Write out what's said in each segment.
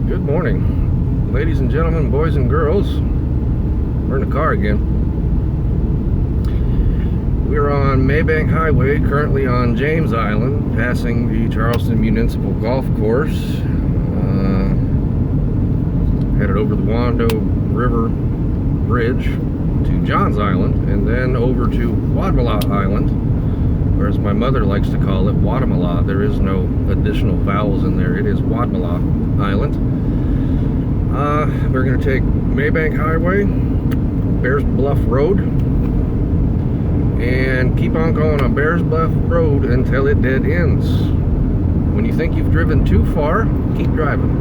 Good morning, ladies and gentlemen, boys and girls. We're in the car again. We're on Maybank Highway, currently on James Island, passing the Charleston Municipal Golf Course. Headed over the Wando River Bridge to Johns Island, and then over to Wadmalaw Island, or as my mother likes to call it, Wadmalaw. There is no additional vowels in there. It is Wadmalaw Island. We're going to take Maybank Highway, Bears Bluff Road, and keep on going on Bears Bluff Road until it dead ends. When you think you've driven too far, keep driving.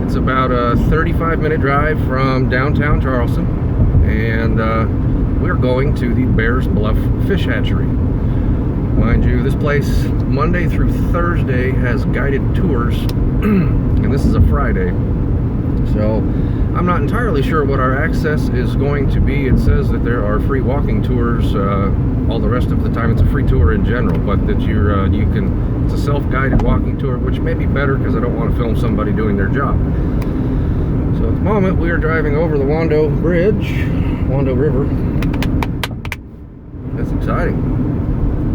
It's about a 35-minute drive from downtown Charleston, and we're going to the Bears Bluff Fish Hatchery. Mind you, this place Monday through Thursday has guided tours, and this is a Friday, so I'm not entirely sure what our access is going to be. It says that there are free walking tours. All the rest of the time it's a free tour in general, but that it's a self-guided walking tour, which may be better because I don't want to film somebody doing their job. So at the moment we are driving over the Wando Wando River. That's exciting.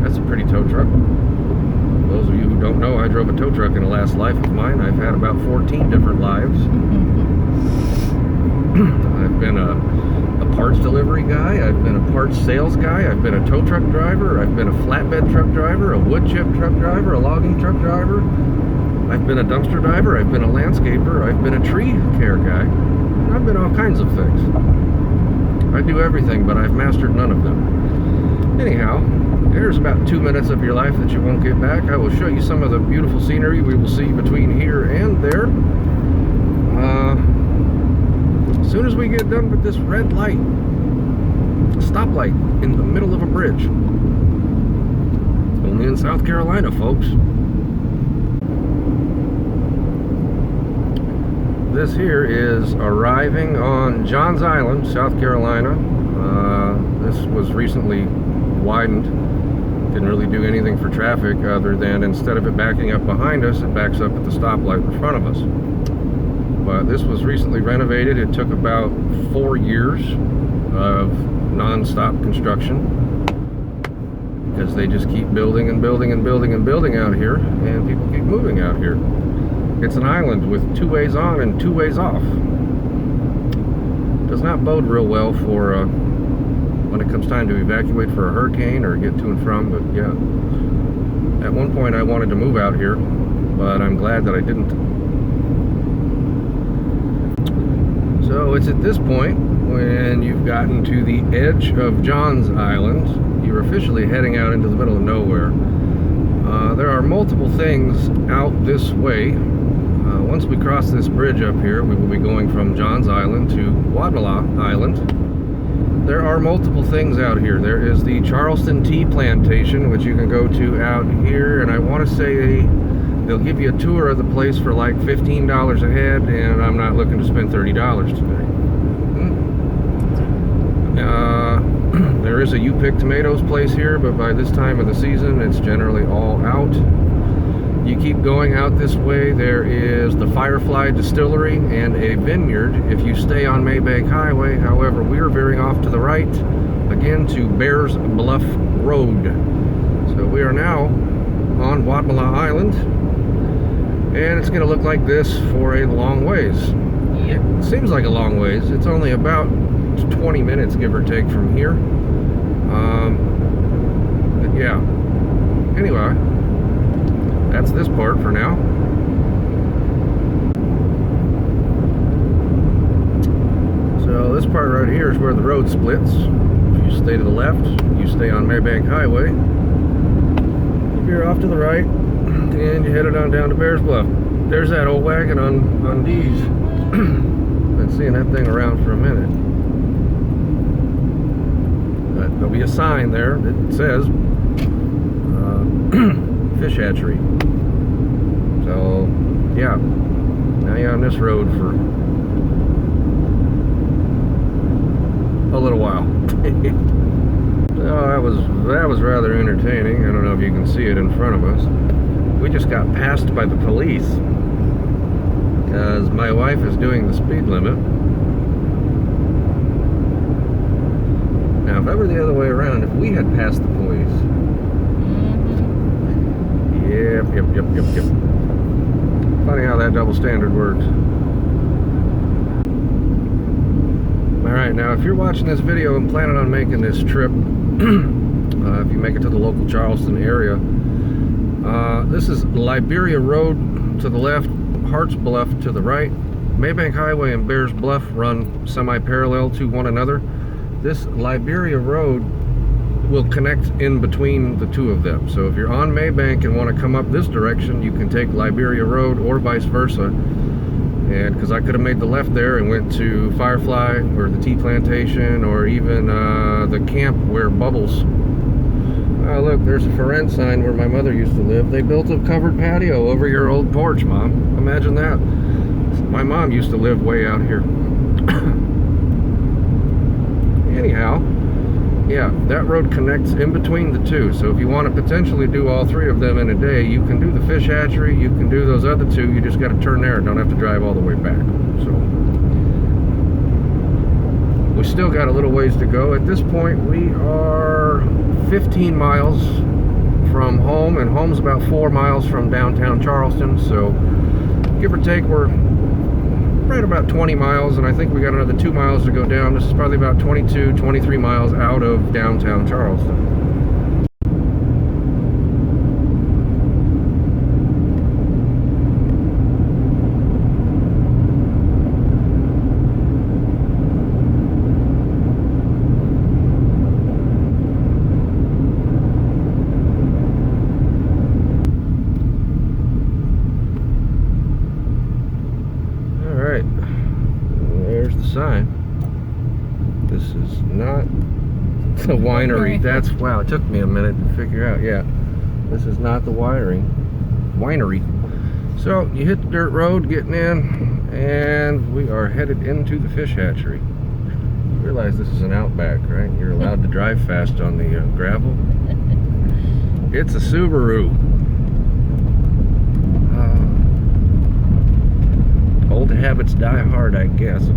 That's a pretty tow truck. For those of you who don't know, I drove a tow truck in the last life of mine. I've had about 14 different lives. I've been a parts delivery guy, I've been a parts sales guy, I've been a tow truck driver, I've been a flatbed truck driver, a wood chip truck driver, a logging truck driver, I've been a dumpster driver, I've been a landscaper, I've been a tree care guy. I've been all kinds of things. I do everything, but I've mastered none of them. Anyhow, there's about 2 minutes of your life that you won't get back. I will show you some of the beautiful scenery we will see between here and there. As soon as we get done with this red light, stoplight in the middle of a bridge. Only in South Carolina, folks. This here is arriving on Johns Island, South Carolina. This was recently widened. Didn't really do anything for traffic other than instead of it backing up behind us, it backs up at the stoplight in front of us. But this was recently renovated. It took about 4 years of non-stop construction because they just keep building and building and building and building out here, and people keep moving out here. It's an island with 2 ways on and 2 ways off. Does not bode real well for when it comes time to evacuate for a hurricane or get to and from, but yeah. At one point I wanted to move out here, but I'm glad that I didn't. So it's at this point, when you've gotten to the edge of Johns Island, you're officially heading out into the middle of nowhere. There are multiple things out this way. Once we cross this bridge up here, we will be going from Johns Island to Wadmalaw Island. There are multiple things out here. There is the Charleston Tea Plantation, which you can go to out here, and I want to say they'll give you a tour of the place for like $15 a head, and I'm not looking to spend $30 today. There is a You Pick Tomatoes place here, but by this time of the season, it's generally all out. You keep going out this way, there is the Firefly Distillery and a vineyard if you stay on Maybank Highway. However, we are veering off to the right, again to Bears Bluff Road. So we are now on Wadmalaw Island, and it's going to look like this for a long ways. It seems like a long ways. It's only about 20 minutes, give or take, from here. But yeah. Anyway, that's this part for now. So this part right here is where the road splits. If you stay to the left, you stay on Maybank Highway. If you're off to the right, and you headed on down to Bears Bluff. There's that old wagon on D's. Been seeing that thing around for a minute. But there'll be a sign there that says Fish Hatchery. So yeah, now you're on this road for a little while. So that was rather entertaining. I don't know if you can see it in front of us. We just got passed by the police. my wife is doing the speed limit. Now, if I were the other way around, if we had passed the police. Yep. Funny how that double standard works. Alright, now if you're watching this video and planning on making this trip, if you make it to the local Charleston area, this is Liberia Road to the left, Bears Bluff to the right. Maybank Highway and Bears Bluff run semi-parallel to one another. This Liberia Road will connect in between the two of them. So if you're on Maybank and want to come up this direction, you can take Liberia Road or vice versa. And because I could have made the left there and went to Firefly or the tea plantation or even the camp where Bubbles. Oh look, there's a for rent sign where my mother used to live. They built a covered patio over your old porch, Mom. Imagine that. My mom used to live way out here. Anyhow, yeah, that road connects in between the two. So if you want to potentially do all three of them in a day, you can do the fish hatchery, you can do those other two, you just got to turn there and don't have to drive all the way back. So we still got a little ways to go. At this point, we are 15 miles from home, and home's about 4 miles from downtown Charleston. So give or take, we're right about 20 miles, and I think we got another 2 miles to go down. This is probably about 22, 23 miles out of downtown Charleston. Sign. This is not the winery. That's, wow, it took me a minute to figure out. Yeah, this is not the winery. So you hit the dirt road getting in, and we are headed into the fish hatchery. You realize this is an Outback, right? You're allowed to drive fast on the gravel. It's a Subaru. Old habits die hard, I guess.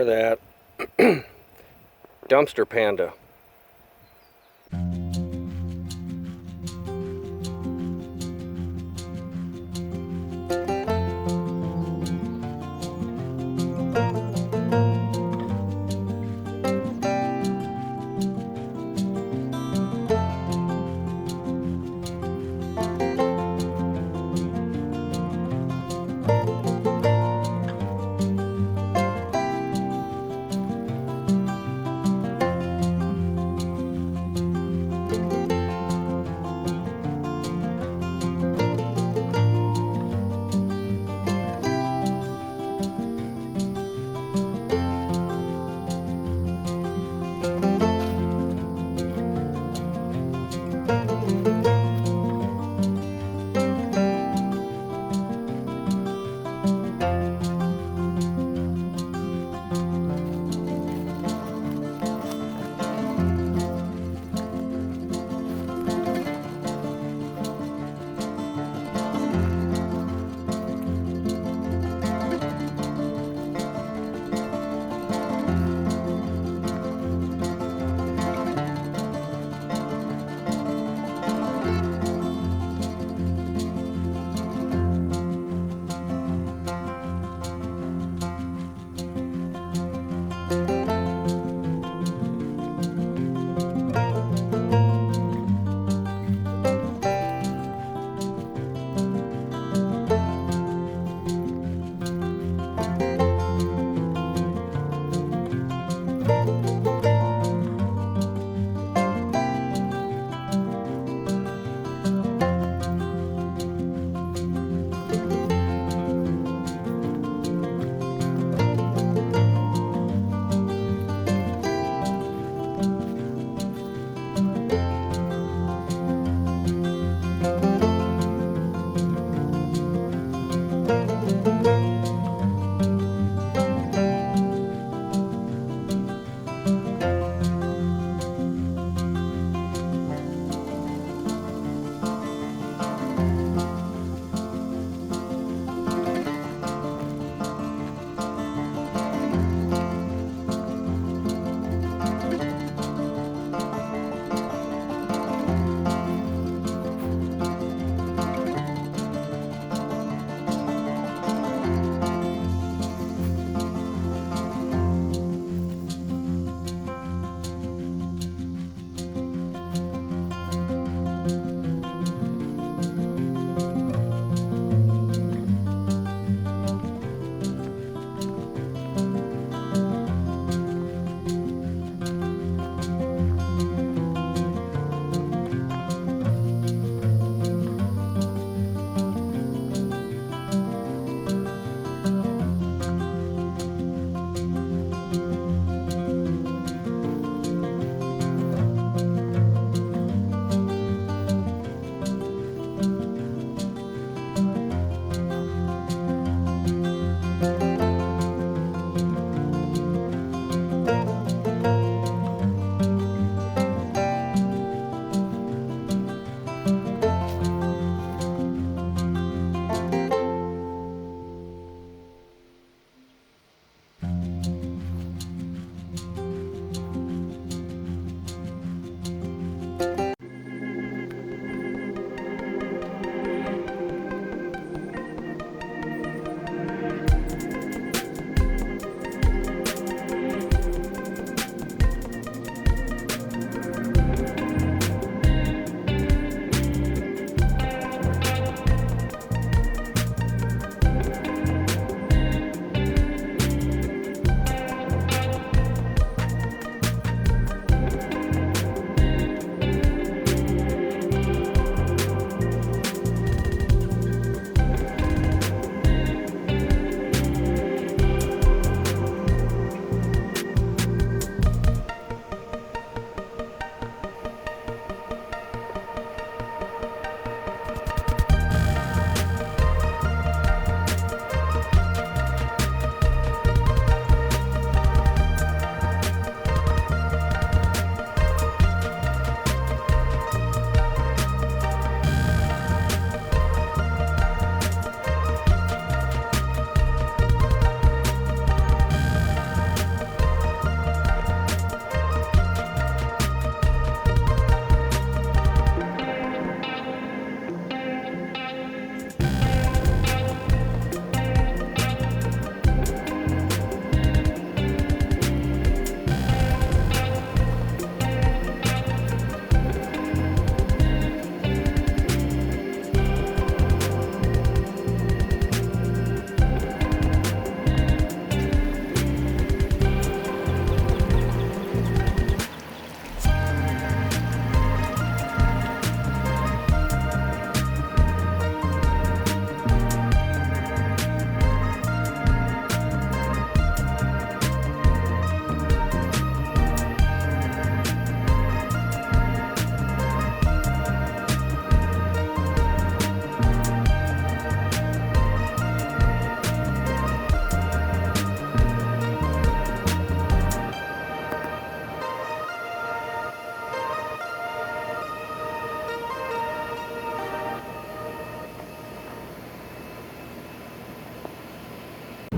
Ignore that. Dumpster panda.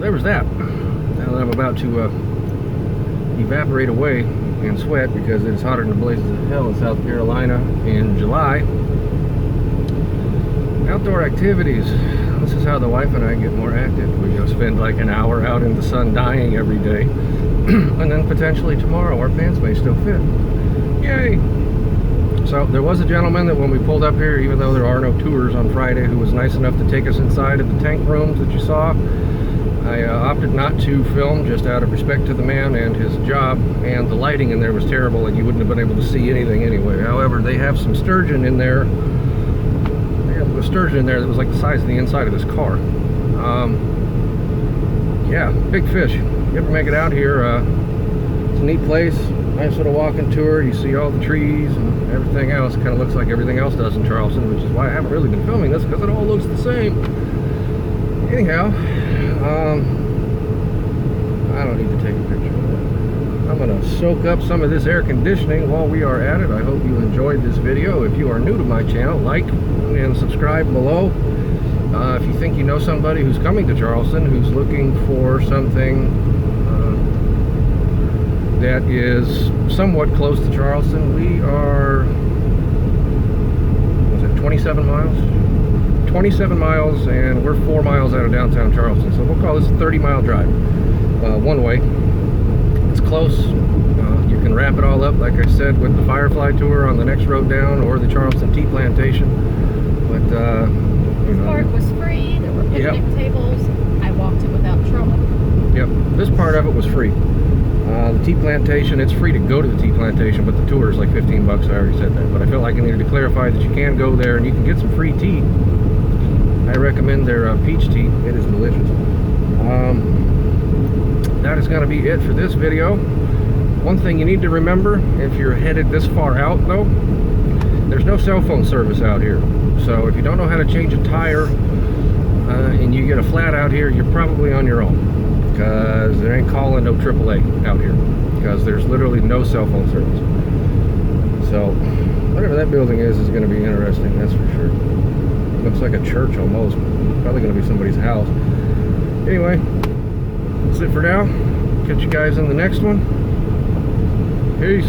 there was that. Now that I'm about to evaporate away and sweat because it's hotter than the blazes of hell in South Carolina in July. Outdoor activities. This is how the wife and I get more active. We go spend like an hour out in the sun dying every day. And then potentially tomorrow our pants may still fit. Yay! So there was a gentleman that when we pulled up here, even though there are no tours on Friday, who was nice enough to take us inside of the tank rooms that you saw. I opted not to film just out of respect to the man and his job, and the lighting in there was terrible and you wouldn't have been able to see anything anyway. However, they have some sturgeon in there. They have a sturgeon in there that was like the size of the inside of this car. Yeah, big fish. You ever make it out here, it's a neat place. Nice little walking tour. You see all the trees and everything else. Kind of looks like everything else does in Charleston, which is why I haven't really been filming this, because it all looks the same. Anyhow, I don't need to take a picture of that. I'm going to soak up some of this air conditioning while we are at it. I hope you enjoyed this video. If you are new to my channel, like and subscribe below. If you think you know somebody who's coming to Charleston who's looking for something that is somewhat close to Charleston, we are, was it 27 miles? 27 miles, and we're 4 miles out of downtown Charleston, so we'll call this a 30-mile drive, one way. It's close. You can wrap it all up, like I said, with the Firefly tour on the next road down, or the Charleston Tea Plantation. But this part was free. There were picnic tables. I walked it without trouble. Yep, this part of it was free. The tea plantation, it's free to go to the tea plantation, but the tour is like 15 bucks. I already said that, but I felt like I needed to clarify that you can go there and you can get some free tea. I recommend their peach tea. It is delicious. That is going to be it for this video. One thing you need to remember, if you're headed this far out though, there's no cell phone service out here. So if you don't know how to change a tire and you get a flat out here, you're probably on your own. Because there ain't calling no AAA out here, because there's literally no cell phone service. So whatever that building is going to be interesting, that's for sure. Looks like a church almost. Probably going to be somebody's house. Anyway, that's it for now. Catch you guys in the next one. Peace.